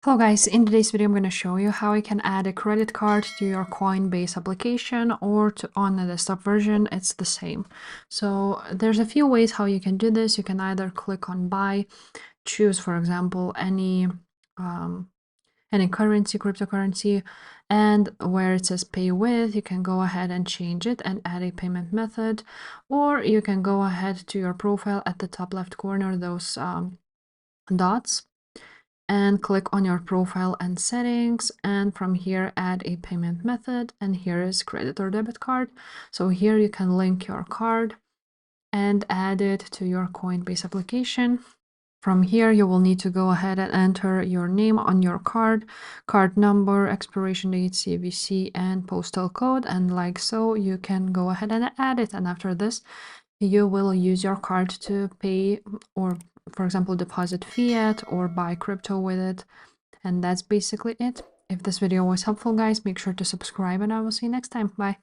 Hello guys, in today's video I'm going to show you how you can add a credit card to your Coinbase application or on the desktop version. It's the same. So there's a few ways how you can do this. You can either click on buy, choose for example any currency, cryptocurrency, and where it says pay with, you can go ahead and change it and add a payment method, or you can go ahead to your profile at the top left corner, those dots, and click on your profile and settings, and from here add a payment method, and here is credit or debit card. So here you can link your card and add it to your Coinbase application. From here you will need to go ahead and enter your name on your card number, expiration date, CVC, and postal code, and like so you can go ahead and add it. And after this you will use your card to pay, or for example deposit fiat or buy crypto with it. And that's basically it. If this video was helpful guys, make sure to subscribe and I will see you next time. Bye.